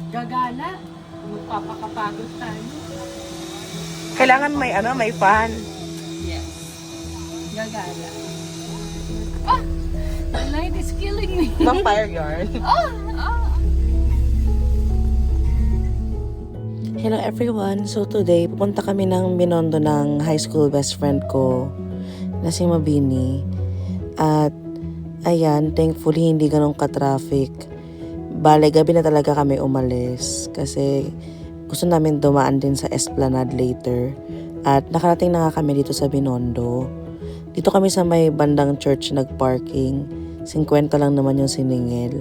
Gagala. Magpapakapagod tayo. Kailangan may fan. Yes. Gagala. Ah! The light is killing me. Vampire yarn. Hello everyone! So today, pupunta kami ng Binondo ng high school best friend ko na si Mabini. At ayan, thankfully hindi ganun ka-traffic. Bale, gabi na talaga kami umalis kasi gusto namin dumaan din sa Esplanade later. At nakarating na nga kami dito sa Binondo. Dito kami sa may bandang church nag-parking. 50 lang naman yung siningil.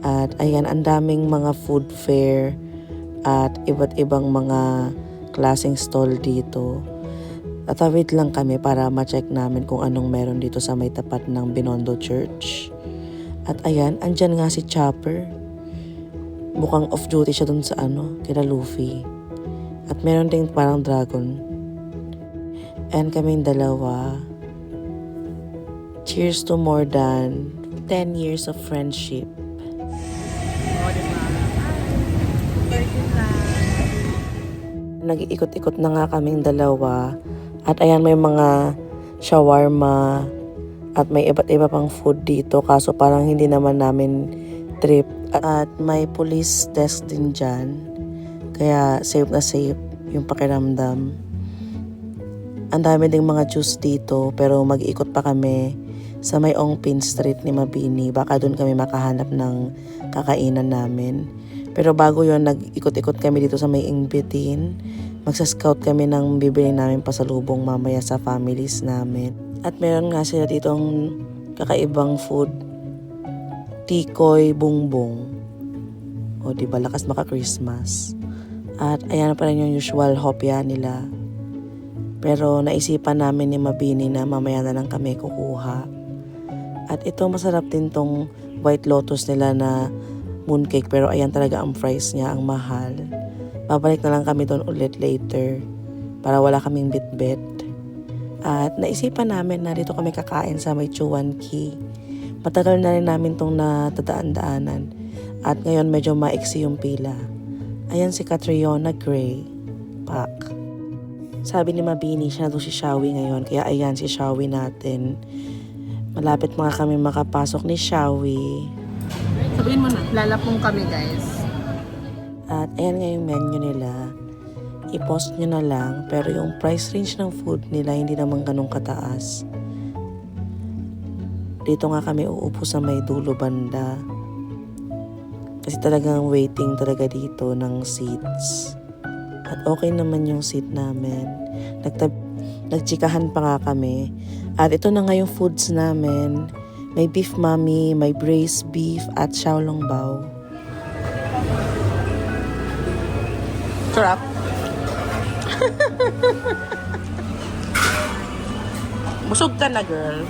At ayan, ang daming mga food fair at iba't ibang mga klaseng stall dito. Tatawid lang kami para ma-check namin kung anong meron dito sa may tapat ng Binondo Church. At ayan, andyan nga si Chopper. Mukhang off-duty siya dun sa kila Luffy. At meron ding parang dragon. And kaming dalawa. Cheers to more than 10 years of friendship. Nag-iikot-ikot na nga kaming dalawa. At ayan, may mga shawarma at may iba't iba pang food dito. Kaso parang hindi naman namin trip. At may police desk din dyan. Kaya safe na safe yung pakiramdam. Ang dami ding mga juice dito. Pero mag-ikot pa kami sa may Ongpin Street ni Mabini. Baka doon kami makahanap ng kakainan namin. Pero bago yon, nag-ikot-ikot kami dito sa may Ingbitin. Magsa-scout kami ng bibili namin pasalubong mamaya sa families namin. At meron nga sila ditong kakaibang food. Tikoy Bungbong. O diba, lakas maka-Christmas. At ayan pa rin yung usual hopya nila. Pero naisipan namin ni Mabini na mamaya na lang kami kukuha. At ito, masarap din tong White Lotus nila na mooncake, pero ayan talaga ang price niya, ang mahal. Babalik na lang kami doon ulit later para wala kaming bit-bit. At naisipan namin na dito kami kakain sa may Chuan Key. Matagal na rin namin itong natadaan-daanan. At ngayon medyo maiksi yung pila. Ayan si Catriona Gray. Pak. Sabi ni Mabini, siya na doon si Shawi ngayon. Kaya ayan si Shawi natin. Malapit mga kami makapasok ni Shawi. Sabihin mo na, lalapong kami guys. At ayan nga yung menu nila. I-post nyo na lang. Pero yung price range ng food nila hindi naman ganun kataas. Dito nga kami uupo sa may dulo banda. Kasi talagang waiting talaga dito ng seats. At okay naman yung seat namin. Nagtsikahan pa nga kami. At ito na nga yung foods namin. May beef mami, may braised beef at xiaolongbao. Sarap. Busog ka na, girl.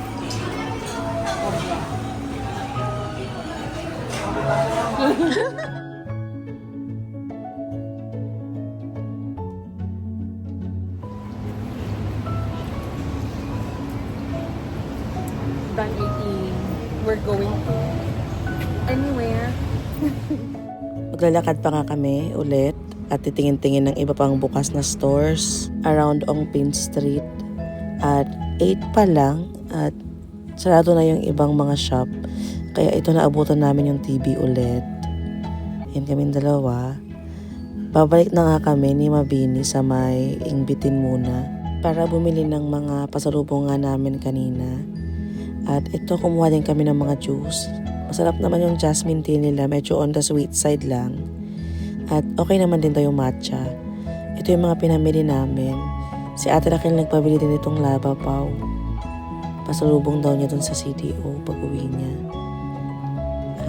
Done eating. We're going to anywhere. Maglalakad pa nga kami ulit at titingin-tingin ng iba pang bukas na stores around Ongpin Street. At 8 pa lang at sarado na yung ibang mga shop. Kaya ito naabutan namin yung TV ulit. Yan kaming dalawa. Babalik na nga kami ni Mabini sa may Ingbitin muna para bumili ng mga pasalubong nga namin kanina. At ito, kumuha din kami ng mga juice. Masarap naman yung jasmine tea nila, medyo on the sweet side lang. At okay naman din daw yung matcha. Ito yung mga pinamili namin. Si Ate Raquel nagpabili din itong lava pau. Pasalubong daw niya dun sa CDO pag uwi niya.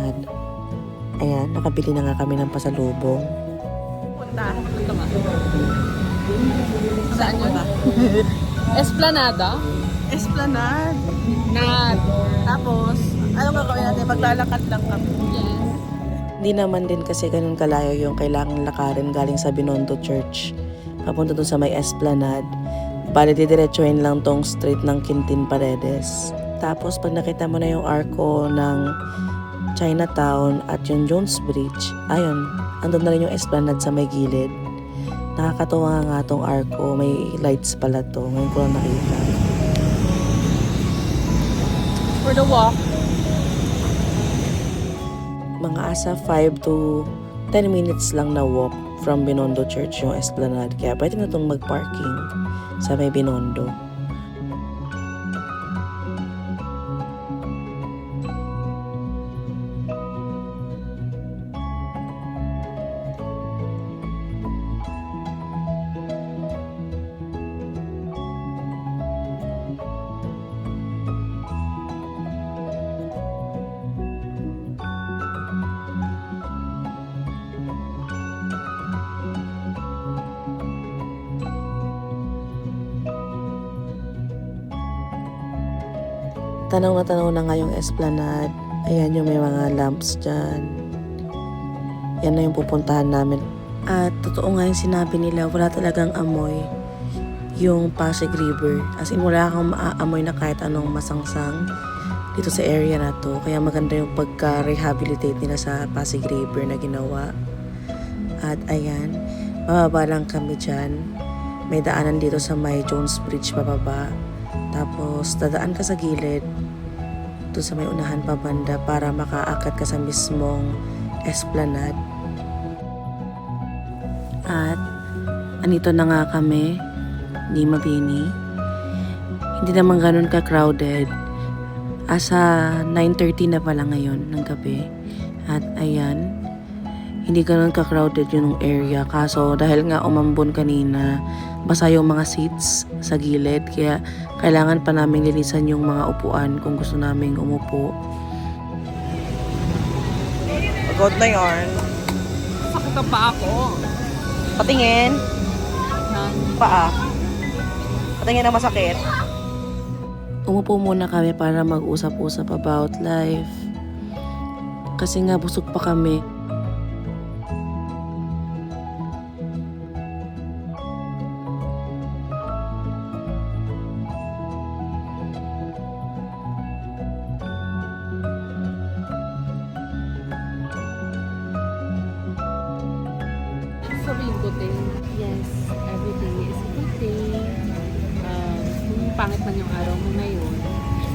At ayan, nakabili na nga kami ng pasalubong. Punta ba? Saan yun ba? Esplanada? Esplanade. Tapos, Anong gagawin natin? Maglalakad lang kami. yes. Hindi naman din kasi ganun kalayo yung kailangan lakarin galing sa Binondo Church. Papunta dun sa may Esplanade. Bali, didiretsuhin lang tong street ng Quintin Paredes. Tapos, pag nakita mo na yung arko ng Chinatown at yung Jones Bridge. Ayun, andun na rin yung Esplanade sa may gilid. Nakakatuwa nga tong Arco. May lights pala to. Ngayon ko lang nakita. For the walk. Mga asa 5 to 10 minutes lang na walk from Binondo Church yung Esplanade. Kaya pwede na itong mag-parking sa may Binondo. Tanaw na nga yung Esplanade. Ayan yung may mga lamps dyan. Yan na yung pupuntahan namin. At totoo nga yung sinabi nila, wala talagang amoy yung Pasig River. As in, wala kang maaamoy na kahit anong masangsang dito sa area na to. Kaya maganda yung pagka-rehabilitate nila sa Pasig River na ginawa. At ayan, bababa lang kami dyan. May daanan dito sa may Jones Bridge pababa. Tapos, dadaan ka sa gilid doon sa may unahan pa banda para makaakyat ka sa mismong Esplanade. At, andito na nga kami ni Mabini. Hindi naman ganun ka-crowded. Asa 9:30 na pala ngayon ng gabi. At ayan, hindi ganun ka-crowded yung area. Kaso, dahil nga umambon kanina, basa yung mga seats sa gilid, kaya kailangan pa namin linisan yung mga upuan kung gusto naming umupo. Pagod na yarn. Sakit ang paa ko. Patingin. Paa. Patingin na masakit. Umupo muna kami para mag-usap-usap about life. Kasi nga busog pa kami. Sabihin ko din, yes, every day is a good day. Kung pangit man yung araw mo ngayon,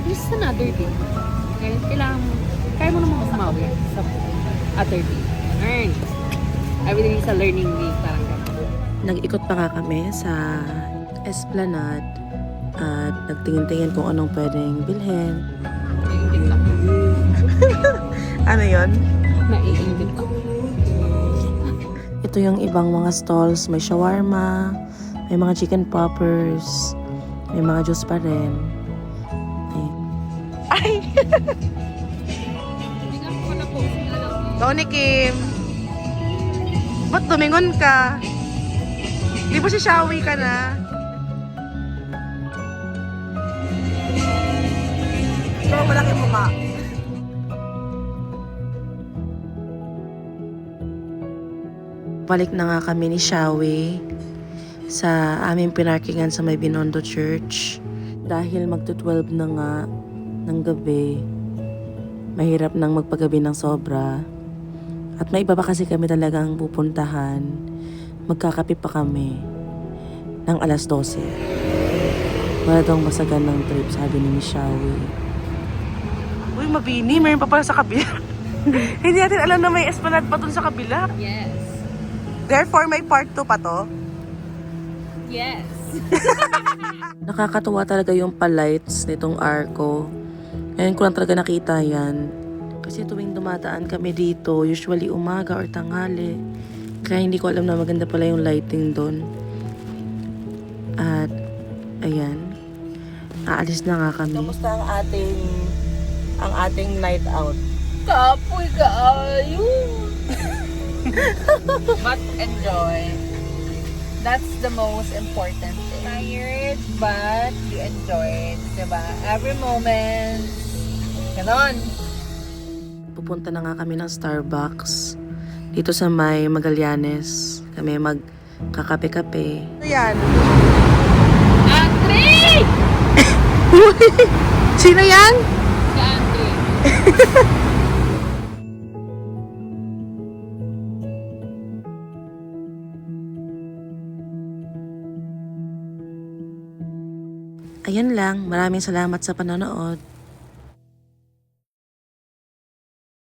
this is another day. Okay? Kaya mo naman kumawi sa other day. Learn. Every day is a learning day. Parang gano'n. Nag-ikot pa nga kami sa Esplanade at nagtingin-tingin kung anong pwedeng bilhin. Naiingit ako. Ano yon? Naiingit ako. Ito yung ibang mga stalls. May shawarma, may mga chicken poppers, may mga juice pa rin. Ay! Hindi nga ako na-post na lang. Tony Kim! Ba't dumingon ka? Di ba si Shawi ka na? Ito malaki mukha. Balik na nga kami ni Shawi sa aming pinarkingan sa may Binondo Church. Dahil magto-12 na nga ng gabi, mahirap nang magpagabi ng sobra. At may iba pa kasi kami talagang pupuntahan. Magkakape pa kami ng alas 12. Wala daw masagan ng trip, sabi ni Miss Shawi. Uy, Mabini, mayroon pa pala sa kabila. Hindi natin alam na may Esplanade pa dun sa kabila. Yes. Therefore, may part 2 pa to. Yes. Nakakatuwa talaga yung palights nitong Arco. Ngayon ko lang talaga nakita yan. Kasi tuwing dumadaan kami dito, usually umaga or tanghali. Kaya hindi ko alam na maganda pala yung lighting doon. At, ayan. Aalis na nga kami. Kamusta ang ating night out? Kapoy ka ayun. But enjoy. That's the most important thing. Tired, but you enjoy it. Diba? Every moment. Ganon. Pupunta na nga kami ng Starbucks. Dito sa may Magallanes. Kami magkakape-kape. Ano yan? Andre! Sino yan? Si Andre. ayun lang. Maraming salamat sa panonood.